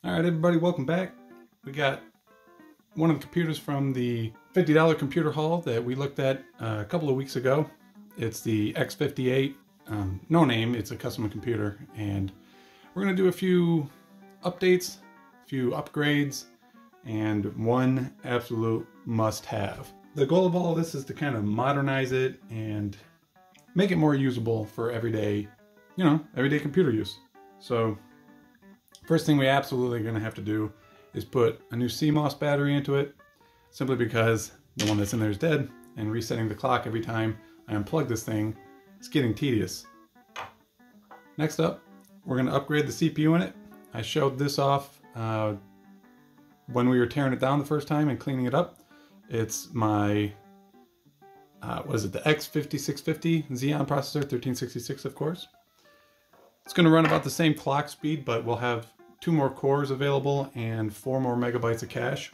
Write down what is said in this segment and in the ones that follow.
Alright everybody, welcome back. We got one of the computers from the $50 computer haul that we looked at a couple of weeks ago. It's the X58, no name, it's a custom computer, and we're going to do a few updates, a few upgrades, and one absolute must-have. The goal of all of this is to kind of modernize it and make it more usable for everyday, everyday computer use. So first thing we absolutely going to have to do is put a new CMOS battery into it, simply because the one that's in there is dead, and resetting the clock every time I unplug this thing is getting tedious. Next up, we're going to upgrade the CPU in it. I showed this off when we were tearing it down the first time and cleaning it up. It's my, the X5650 Xeon processor, 1366 of course. It's going to run about the same clock speed, but we'll have 2 more cores available and 4 more megabytes of cache.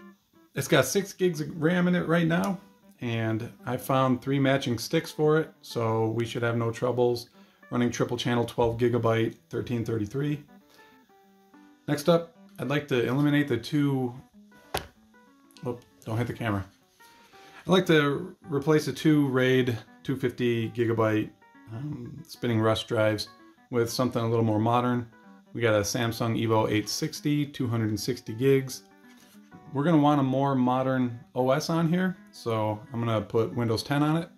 It's got 6 gigs of RAM in it right now, and I found 3 matching sticks for it, so we should have no troubles running triple channel 12 gigabyte 1333. Next up, I'd like to eliminate the 2, don't hit the camera. I'd like to replace the 2 RAID 250 gigabyte spinning rust drives with something a little more modern. We got a Samsung Evo 860, 260 gigs. We're going to want a more modern OS on here, so I'm going to put Windows 10 on it.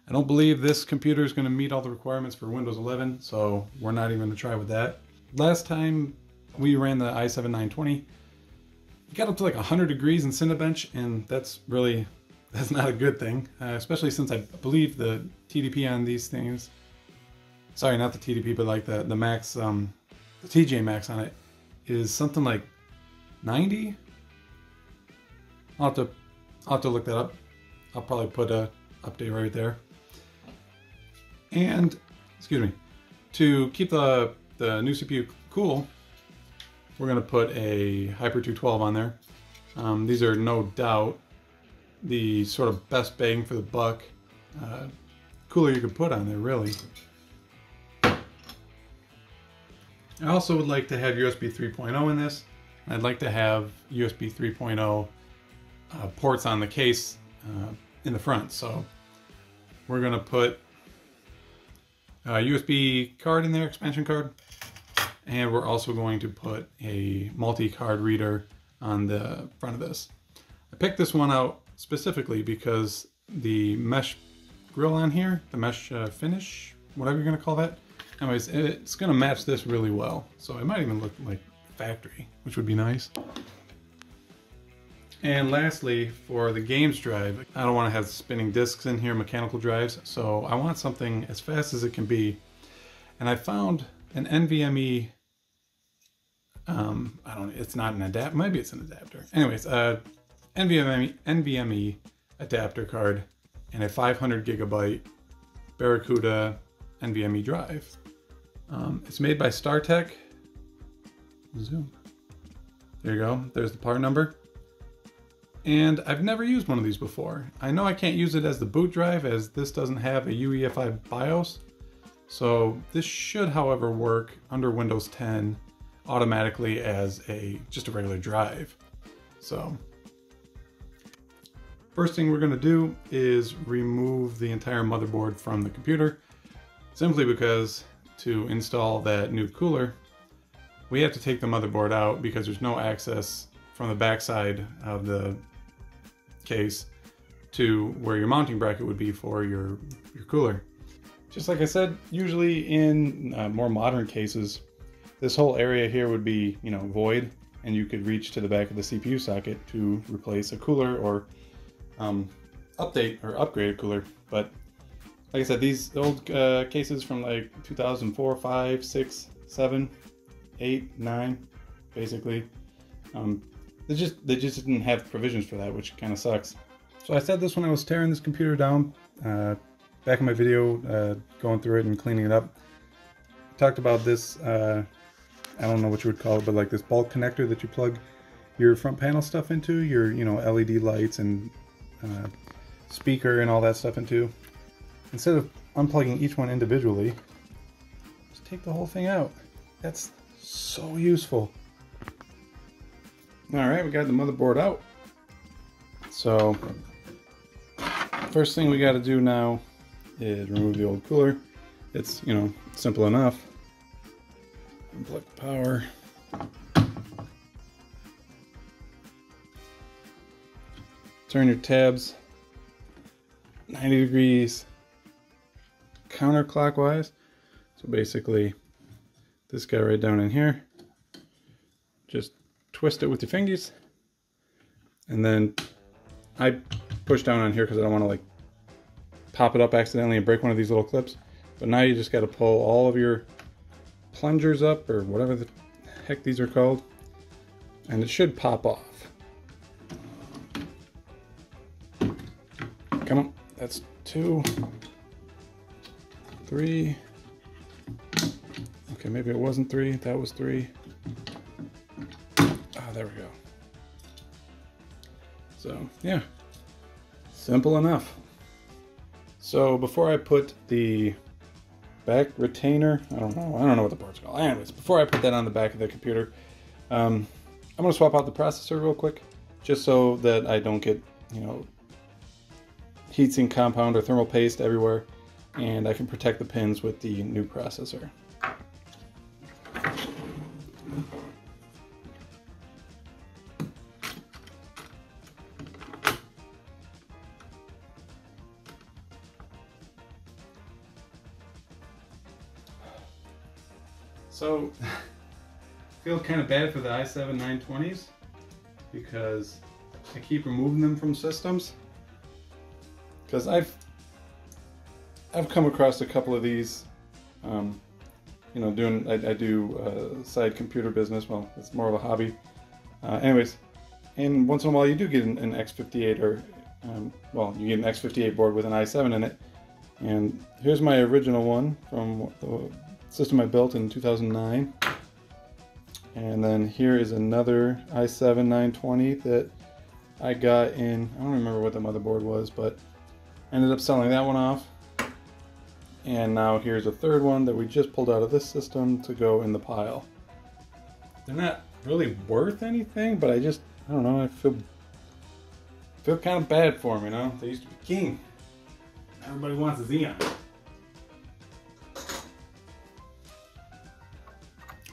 I don't believe this computer is going to meet all the requirements for Windows 11, so we're not even going to try with that. Last time we ran the i7 920, it got up to like 100 degrees in Cinebench, and that's not a good thing, especially since I believe the TDP on these things, sorry, not the TDP, but like the max, the TJ max on it is something like 90. I'll have to look that up. I'll probably put a update right there. And excuse me, to keep the new CPU cool, we're going to put a Hyper 212 on there. These are no doubt the sort of best bang for the buck cooler you could put on there, really. I also would like to have USB 3.0 in this. I'd like to have USB 3.0 ports on the case in the front. So we're going to put a USB card in there, expansion card, and we're also going to put a multi-card reader on the front of this. I picked this one out specifically because the mesh grill on here, the mesh finish, whatever you're going to call that, anyways, it's going to match this really well. So it might even look like factory, which would be nice. And lastly, for the games drive, I don't want to have spinning discs in here, mechanical drives, so I want something as fast as it can be. And I found an NVMe, it's not an adapter, maybe it's an adapter. Anyways, NVMe adapter card and a 500 gigabyte Barracuda NVMe drive. It's made by StarTech. Zoom. There you go. There's the part number. And I've never used one of these before. I know I can't use it as the boot drive, as this doesn't have a UEFI BIOS. So this should, however, work under Windows 10 automatically as just a regular drive. So first thing we're going to do is remove the entire motherboard from the computer, simply because to install that new cooler, we have to take the motherboard out because there's no access from the backside of the case to where your mounting bracket would be for your cooler. Just like I said, usually in more modern cases, this whole area here would be, void, and you could reach to the back of the CPU socket to replace a cooler or update or upgrade a cooler. But like I said, these old cases from like 2004, 5, 6, 7, 8, 9, basically, they just didn't have provisions for that, which kind of sucks. So I said this when I was tearing this computer down, back in my video, going through it and cleaning it up. I talked about this, I don't know what you would call it, but like this bulk connector that you plug your front panel stuff into, your LED lights and speaker and all that stuff into. Instead of unplugging each one individually, just take the whole thing out. That's so useful. Alright, we got the motherboard out. So, first thing we got to do now is remove the old cooler. It's, you know, simple enough. Unplug the power. Turn your tabs 90 degrees counterclockwise. So basically, this guy right down in here, just twist it with your fingers, and then I push down on here because I don't want to like pop it up accidentally and break one of these little clips. But now you just got to pull all of your plungers up, or whatever the heck these are called, and it should pop off. Come on, that's 2, 3. Okay, maybe it wasn't 3, that was 3. Ah, there we go. So, yeah, simple enough. So before I put the back retainer, I don't know what the board's called. Anyways, before I put that on the back of the computer, I'm gonna swap out the processor real quick, just so that I don't get, you know, heatsink compound or thermal paste everywhere, and I can protect the pins with the new processor. So, I feel kind of bad for the i7-920s because I keep removing them from systems. Because I've come across a couple of these, you know, I do side computer business. Well, it's more of a hobby. Anyways, and once in a while you do get an X58, or well, you get an X58 board with an i7 in it. And here's my original one from the system I built in 2009. And then here is another i7-920 that I got in, I don't remember what the motherboard was, but ended up selling that one off. And now here's a third one that we just pulled out of this system to go in the pile. They're not really worth anything, but I don't know, I feel kind of bad for them, you know? They used to be king. Everybody wants a Xeon.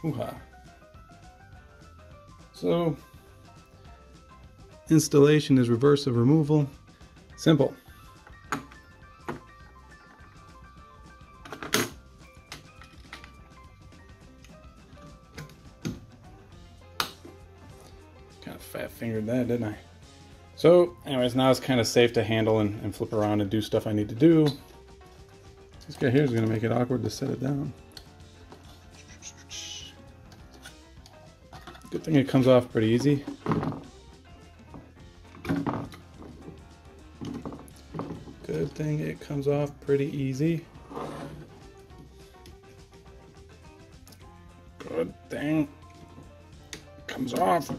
Hoo-ha. So, installation is reverse of removal. Simple. Kind of fat-fingered that, didn't I? So, anyways, now it's kind of safe to handle and flip around and do stuff I need to do. This guy here is going to make it awkward to set it down. Good thing it comes off pretty easy. Good thing it comes off pretty easy. Good thing it comes off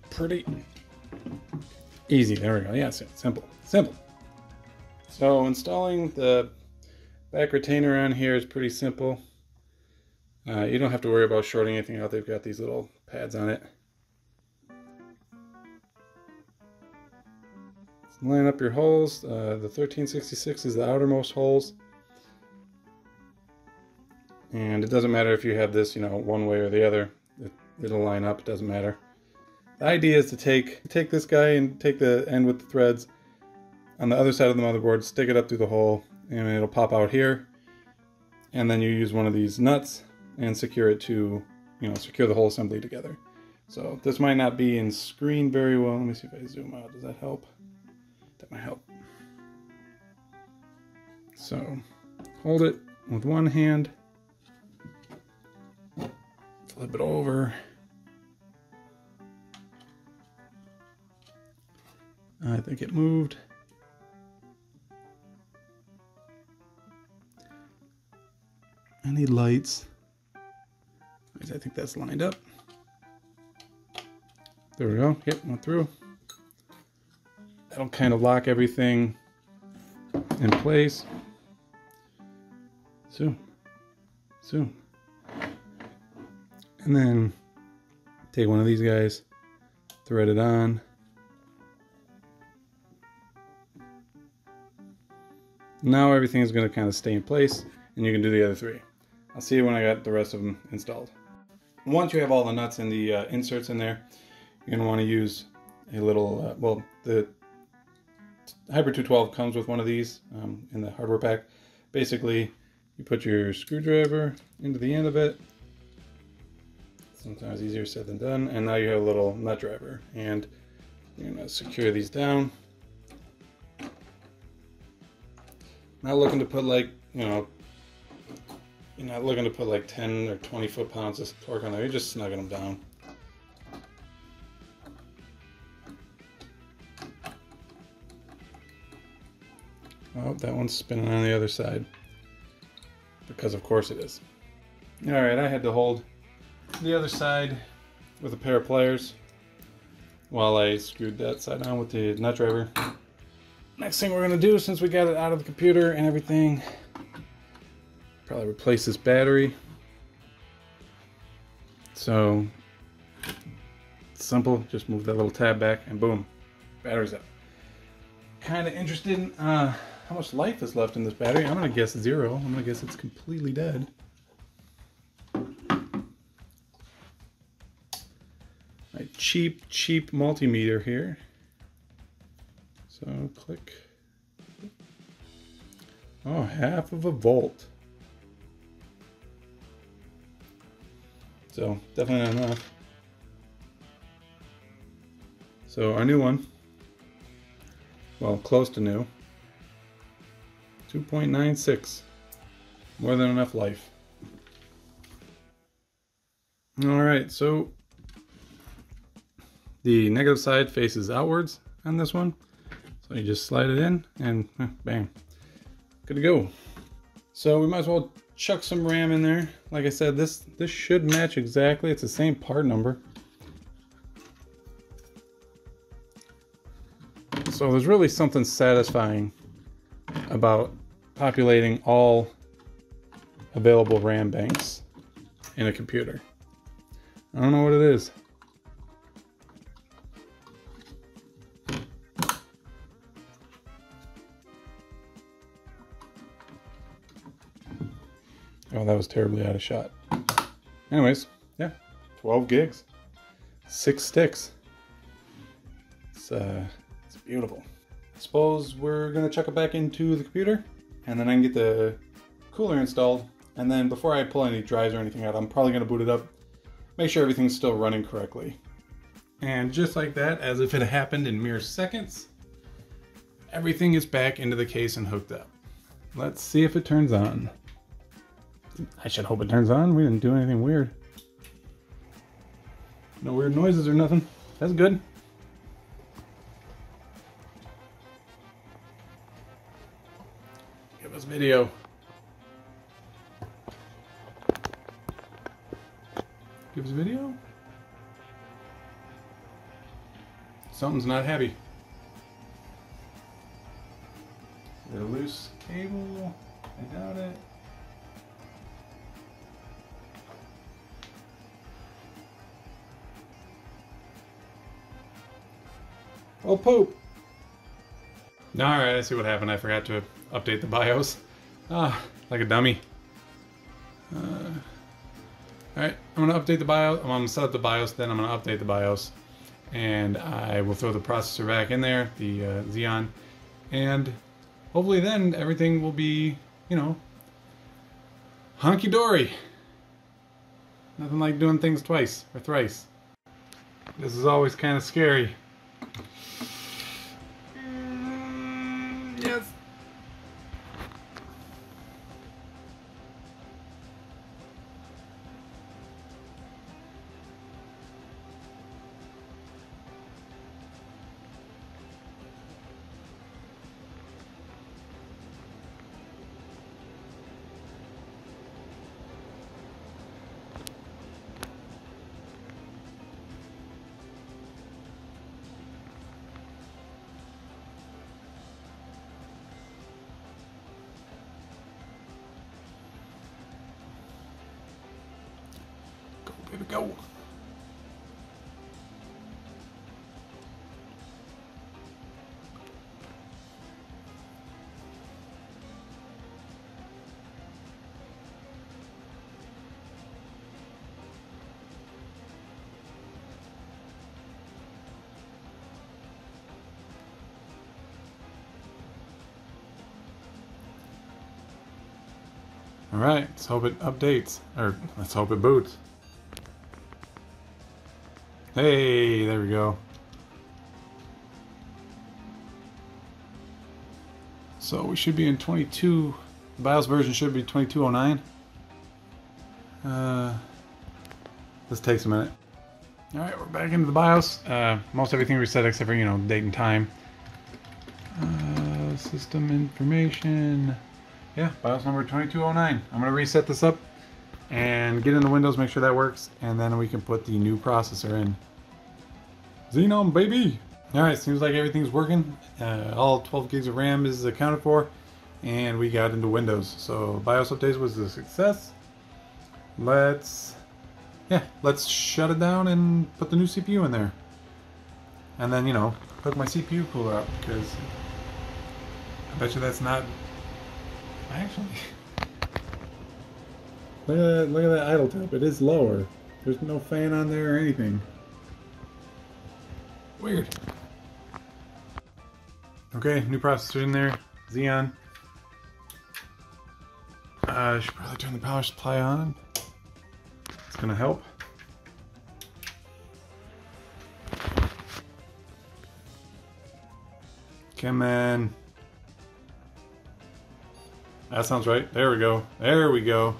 pretty easy. There we go. Yeah, simple. Simple. So installing the back retainer on here is pretty simple. You don't have to worry about shorting anything out. They've got these little pads on it. Line up your holes. The 1366 is the outermost holes. And it doesn't matter if you have this, you know, one way or the other. It'll line up. It doesn't matter. The idea is to take this guy and take the end with the threads on the other side of the motherboard, stick it up through the hole, and it'll pop out here. And then you use one of these nuts and secure it to, you know, secure the whole assembly together. So this might not be in screen very well. Let me see if I zoom out. Does that help? That might help. So hold it with one hand, flip it over. I think it moved. I need lights. I think that's lined up. There we go. Yep, went through. That'll kind of lock everything in place. Zoom. And then take one of these guys, thread it on. Now everything is going to kind of stay in place, and you can do the other three. I'll see you when I got the rest of them installed. Once you have all the nuts and the inserts in there, you're going to want to use a little, well, the Hybrid 212 comes with one of these in the hardware pack. Basically, you put your screwdriver into the end of it. Sometimes easier said than done. And now you have a little nut driver, and you're going to secure these down. Not looking to put like, you're not looking to put like 10 or 20 foot-pounds of torque on there. You're just snugging them down. Oh, that one's spinning on the other side. Because of course it is. Alright, I had to hold the other side with a pair of pliers while I screwed that side on with the nut driver. Next thing we're going to do, since we got it out of the computer and everything, probably replace this battery. So, it's simple, just move that little tab back and boom, battery's up. Kind of interested in how much life is left in this battery. I'm going to guess 0. I'm going to guess it's completely dead. My cheap multimeter here. So click. Oh, 1/2 volt. So definitely not enough. So our new one, well, close to new, 2.96, more than enough life. All right, so the negative side faces outwards on this one. So you just slide it in and bang, good to go. So we might as well chuck some RAM in there. Like I said, this should match exactly. It's the same part number. So there's really something satisfying about populating all available RAM banks in a computer. I don't know what it is. Oh, that was terribly out of shot. Anyways, yeah, 12 gigs, 6 sticks. It's beautiful. I suppose we're gonna chuck it back into the computer, and then I can get the cooler installed. And then before I pull any drives or anything out, I'm probably gonna boot it up, make sure everything's still running correctly. And just like that, as if it happened in mere seconds, everything is back into the case and hooked up. Let's see if it turns on. I should hope it turns on. We didn't do anything weird. No weird noises or nothing. That's good. Give us video. Give us video? Something's not happy. Is it a loose cable? I doubt it. Oh, poop! Alright, I see what happened. I forgot to update the BIOS. Like a dummy. Alright, I'm going to update the BIOS. I'm going to set up the BIOS, then I'm going to update the BIOS. And I will throw the processor back in there, the Xeon. And hopefully then everything will be, hunky-dory. Nothing like doing things twice or thrice. This is always kind of scary. Yes. Here we go. Alright, let's hope it updates. Or, let's hope it boots. Hey, there we go. So we should be in 22. The BIOS version should be 2209. This takes a minute. Alright, we're back into the BIOS. Most everything reset except for, you know, date and time. System information. Yeah, BIOS number 2209. I'm going to reset this up and get into Windows, make sure that works, and then we can put the new processor in. Xenon, baby! Alright, seems like everything's working. All 12 gigs of RAM is accounted for, and we got into Windows. So BIOS updates was a success. Let's shut it down and put the new CPU in there. And then, you know, hook my CPU cooler up, because I bet you that's not... Actually... Look at that idle temp. It is lower. There's no fan on there or anything. Weird. Okay, new processor in there. Xeon. I should probably turn the power supply on. It's gonna help. Come on. That sounds right. There we go. There we go.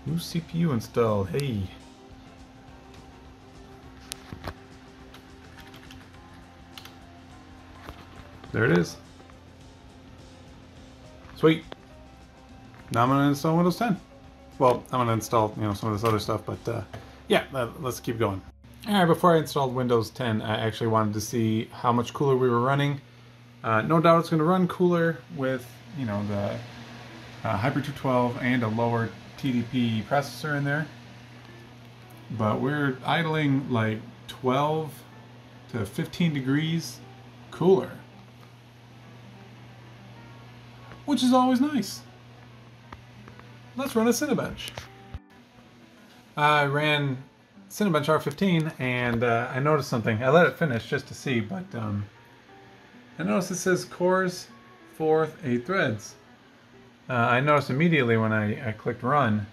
New CPU installed. Hey. There it is. Sweet. Now I'm going to install Windows 10. Well, I'm going to install, you know, some of this other stuff, but yeah, let's keep going. Alright, before I installed Windows 10, I actually wanted to see how much cooler we were running. No doubt it's going to run cooler with, you know, the Hyper 212 and a lower TDP processor in there. But we're idling like 12 to 15 degrees cooler, which is always nice. Let's run a Cinebench. I ran Cinebench R15 and I noticed something. I let it finish just to see, but I noticed it says cores, 4th, 8 threads. I noticed immediately when I clicked run,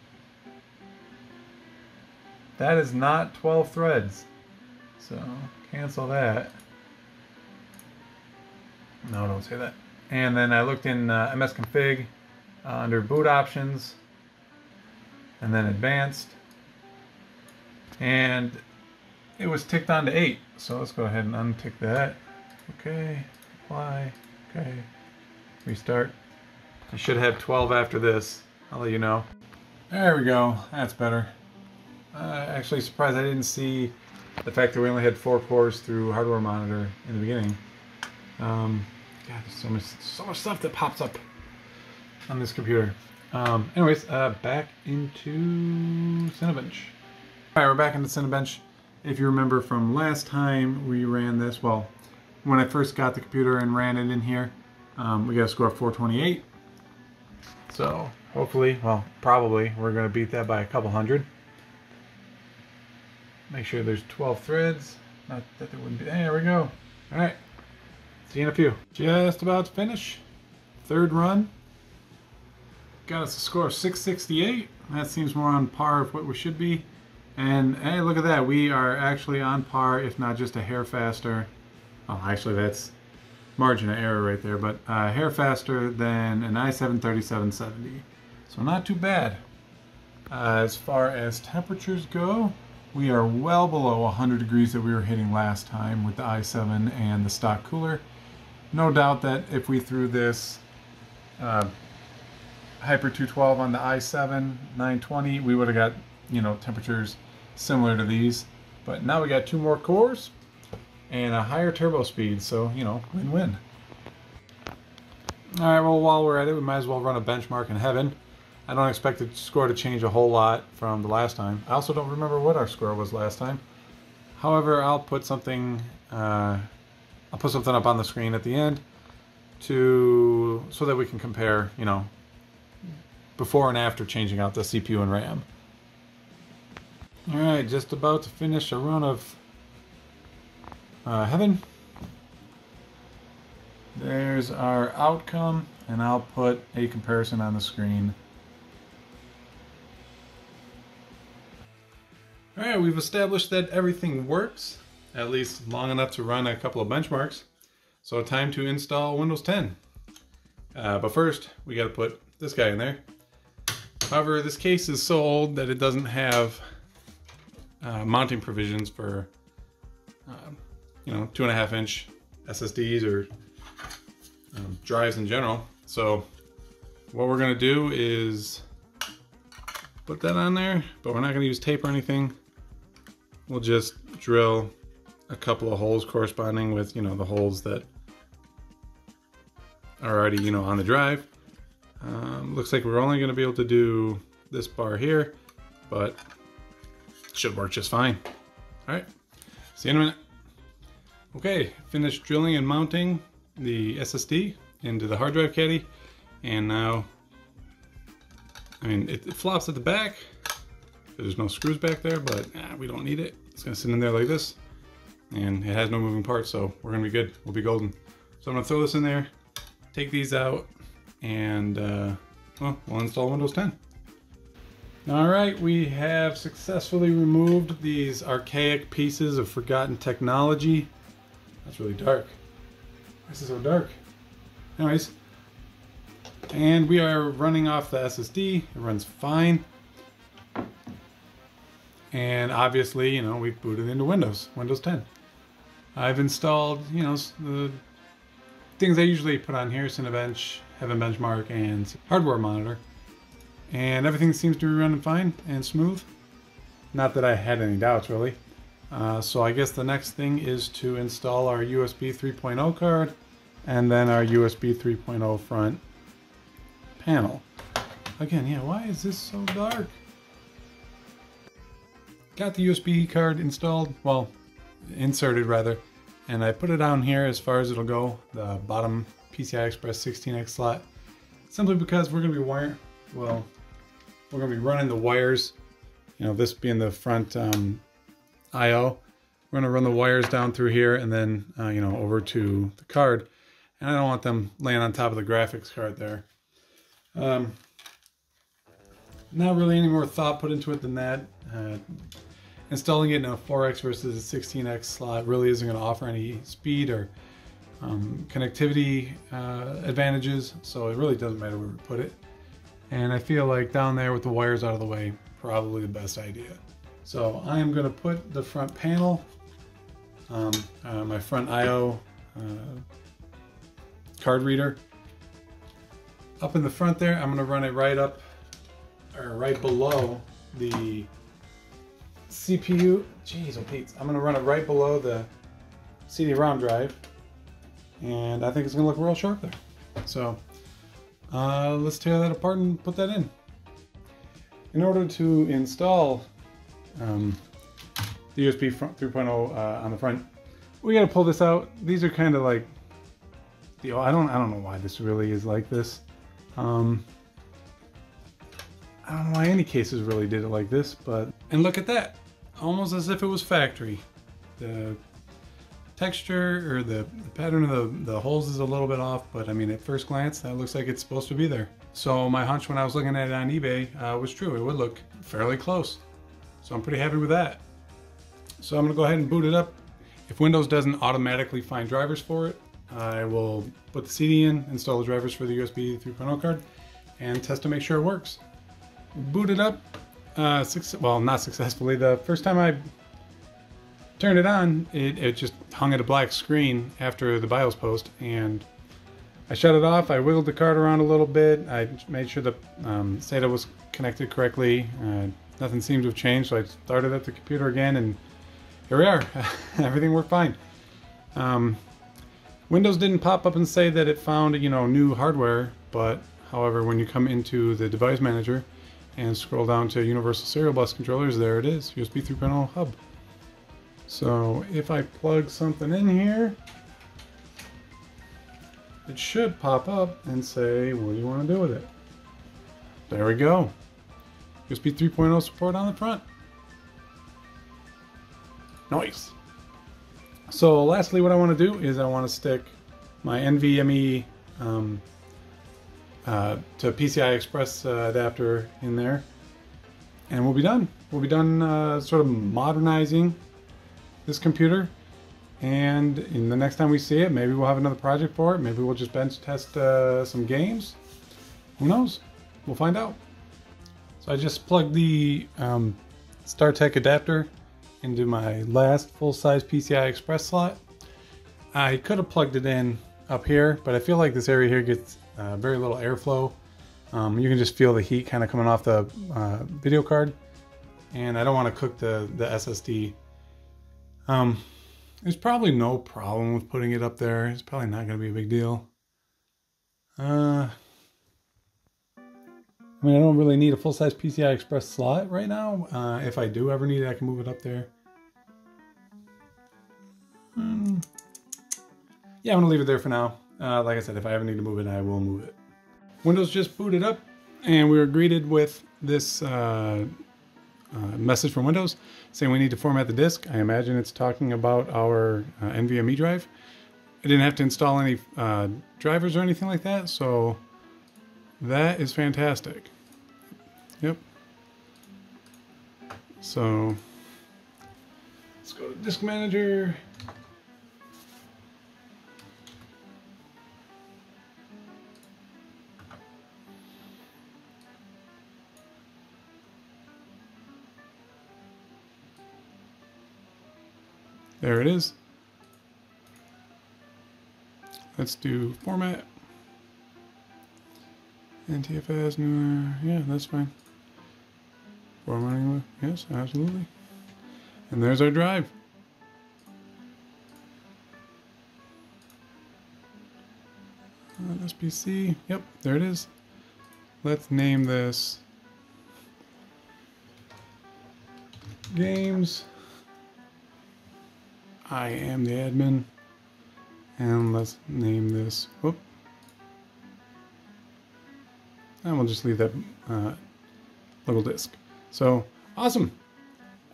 that is not 12 threads. So cancel that. No, don't say that. And then I looked in msconfig under boot options and then advanced, and it was ticked on to 8. So let's go ahead and untick that. Okay, apply, okay, restart. You should have 12 after this. I'll let you know. There we go. That's better. Actually surprised I didn't see the fact that we only had 4 cores through hardware monitor in the beginning. God, there's so much stuff that pops up on this computer. Anyways, back into Cinebench. Alright, we're back into Cinebench. If you remember from last time we ran this, well, when I first got the computer and ran it in here, we got a score of 428. So hopefully, well, probably, we're going to beat that by a couple hundred. Make sure there's 12 threads. Not that there wouldn't be. There we go. Alright. See you in a few. Just about to finish. Third run. Got us a score of 668. That seems more on par with what we should be. And hey, look at that. We are actually on par, if not just a hair faster. Oh, actually, that's margin of error right there, but a hair faster than an i7-3770. So not too bad. As far as temperatures go, we are well below 100 degrees that we were hitting last time with the i7 and the stock cooler. No doubt that if we threw this Hyper 212 on the i7 920, we would have got, you know, temperatures similar to these. But now we got 2 more cores and a higher turbo speed, so, you know, win-win. Alright, well, while we're at it, we might as well run a benchmark in heaven. I don't expect the score to change a whole lot from the last time. I also don't remember what our score was last time. However, I'll put something up on the screen at the end so that we can compare, you know, before and after changing out the CPU and RAM. Alright, just about to finish a run of Heaven. There's our outcome, and I'll put a comparison on the screen. Alright, we've established that everything works, at least long enough to run a couple of benchmarks. So time to install Windows 10. But first, we got to put this guy in there. However, this case is so old that it doesn't have mounting provisions for, 2.5-inch SSDs or drives in general. So what we're going to do is put that on there, but we're not going to use tape or anything. We'll just drill a couple of holes corresponding with, the holes that are already, on the drive. Looks like we're only going to be able to do this bar here, but it should work just fine. All right, see you in a minute. Okay, finished drilling and mounting the SSD into the hard drive caddy, and now, it flops at the back. There's no screws back there, but we don't need it. It's gonna sit in there like this, and it has no moving parts, so we're gonna be good. We'll be golden. So I'm gonna throw this in there, take these out, and we'll install Windows 10. All right, we have successfully removed these archaic pieces of forgotten technology. That's really dark. This is so dark. Anyways, and we are running off the SSD. It runs fine. And obviously, we've booted into Windows 10. I've installed, the things I usually put on here: Cinebench, Heaven Benchmark, and Hardware Monitor. And everything seems to be running fine and smooth. Not that I had any doubts, really. So I guess the next thing is to install our USB 3.0 card and then our USB 3.0 front panel. Again, yeah, why is this so dark? Got the USB card installed, well, inserted rather, and I put it down here as far as it'll go, the bottom PCI Express 16X slot, simply because we're going to be we're going to be running the wires, this being the front I/O. We're going to run the wires down through here and then, over to the card, and I don't want them laying on top of the graphics card there. Not really any more thought put into it than that. Installing it in a 4X versus a 16X slot really isn't going to offer any speed or connectivity advantages, so it really doesn't matter where we put it. And I feel like down there with the wires out of the way, probably the best idea. So I am going to put the front panel, my front I/O card reader, up in the front there. I'm going to run it right below the CPU. Jeez, oh Pete. I'm going to run it right below the CD-ROM drive, and I think it's going to look real sharp there. So let's tear that apart and put that in. In order to install the USB 3.0 on the front, we got to pull this out. These are kind of like, I don't know why this really is like this. I don't know why any cases really did it like this, and look at that, almost as if it was factory. The texture or the pattern of the holes is a little bit off, but at first glance that looks like it's supposed to be there. So my hunch when I was looking at it on eBay was true. It would look fairly close. So I'm pretty happy with that. So I'm going to go ahead and boot it up. If Windows doesn't automatically find drivers for it, I will put the CD in, install the drivers for the USB 3.0 card, and test to make sure it works. Boot it up, well, not successfully. The first time I turned it on, it just hung at a black screen after the BIOS post, and I shut it off. I wiggled the card around a little bit. I made sure the SATA was connected correctly. Nothing seemed to have changed, so I started up the computer again, and here we are. Everything worked fine. Windows didn't pop up and say that it found, new hardware, but however, when you come into the device manager and scroll down to Universal Serial Bus Controllers, there it is, USB 3.0 hub. So if I plug something in here, it should pop up and say, what do you want to do with it? There we go. USB 3.0 support on the front. Nice. So lastly, what I want to do is I want to stick my NVMe to PCI Express adapter in there, and we'll be done. We'll be done sort of modernizing this computer, and in the next time we see it, maybe we'll have another project for it. Maybe we'll just bench test some games. Who knows? We'll find out. So I just plugged the StarTech adapter into my last full-size PCI Express slot. I could have plugged it in up here, but I feel like this area here gets very little airflow. You can just feel the heat kind of coming off the video card, and I don't want to cook the SSD. There's probably no problem with putting it up there. It's probably not going to be a big deal. I mean, I don't really need a full-size PCI Express slot right now. If I do ever need it, I can move it up there. Yeah, I'm going to leave it there for now. Like I said, if I ever need to move it, I will move it. Windows just booted up, and we were greeted with this message from Windows saying we need to format the disk. I imagine it's talking about our NVMe drive. I didn't have to install any drivers or anything like that, so that is fantastic. Yep. So let's go to Disk Manager. There it is. Let's do format. NTFS, yeah, that's fine. Formatting, yes, absolutely. And there's our drive. SPC, yep, there it is. Let's name this Games. I am the admin. And let's name this, whoop. And we'll just leave that little disk. So awesome.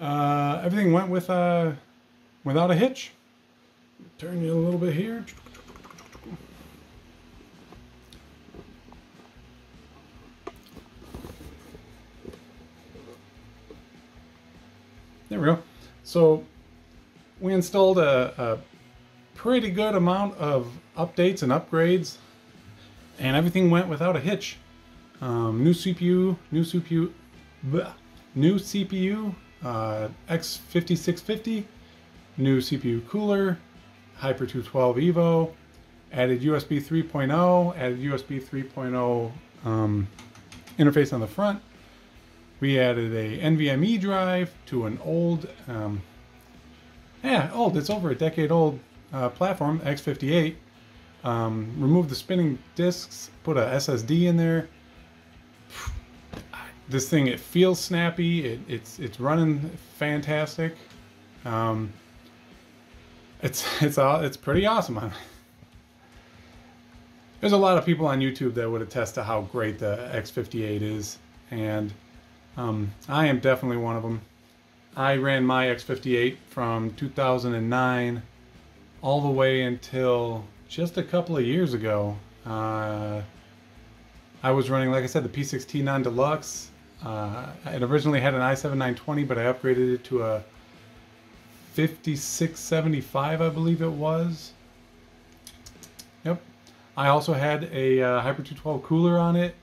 Everything went with without a hitch. Turn you a little bit here. There we go. So we installed a pretty good amount of updates and upgrades, and everything went without a hitch. New CPU, X5650, new CPU cooler, Hyper 212 Evo, added USB 3.0, added USB 3.0 interface on the front. We added a NVMe drive to an old, it's over a decade old platform, X58. Removed the spinning disks, put a SSD in there. This thing, it feels snappy. It's running fantastic. It's pretty awesome. There's a lot of people on YouTube that would attest to how great the X58 is, and I am definitely one of them. I ran my X58 from 2009 all the way until just a couple of years ago. I was running, like I said, the P6T Non-Deluxe. It originally had an i7-920, but I upgraded it to a 5675, I believe it was. Yep. I also had a Hyper 212 cooler on it,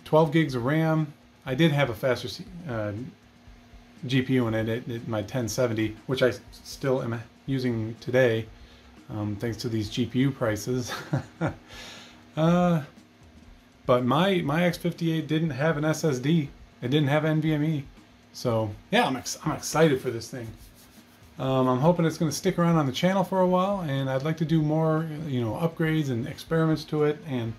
12 gigs of RAM. I did have a faster GPU in it, my 1070, which I still am using today, thanks to these GPU prices. But my X58 didn't have an SSD. It didn't have NVMe. So yeah, I'm excited for this thing. I'm hoping it's going to stick around on the channel for a while, and I'd like to do more, upgrades and experiments to it, and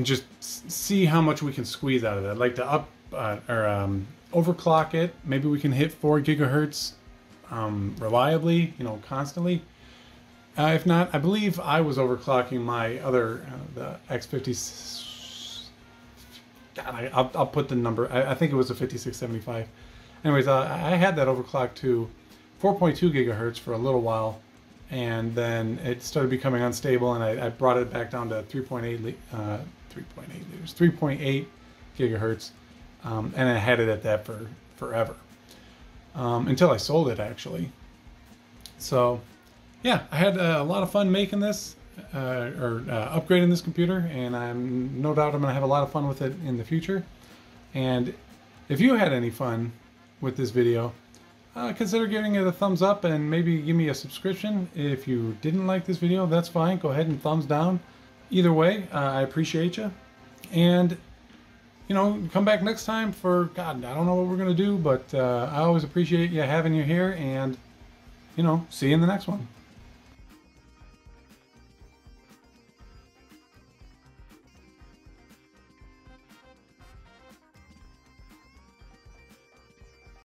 just see how much we can squeeze out of it. I'd like to overclock it. Maybe we can hit 4 gigahertz reliably, constantly. If not, I believe I was overclocking my other, the X50. God, I'll put the number. I think it was a 5675. Anyways, I had that overclock too, 4.2 gigahertz for a little while, and then it started becoming unstable, and I brought it back down to 3.8 gigahertz, and I had it at that for forever, until I sold it, actually. So yeah, I had a lot of fun making this, upgrading this computer, and I'm no doubt I'm going to have a lot of fun with it in the future. And if you had any fun with this video, consider giving it a thumbs up, and maybe give me a subscription. If you didn't like this video, that's fine. Go ahead and thumbs down. Either way, I appreciate you. And, you know, come back next time for, God, I don't know what we're going to do, but I always appreciate you having you here, and, you know, see you in the next one.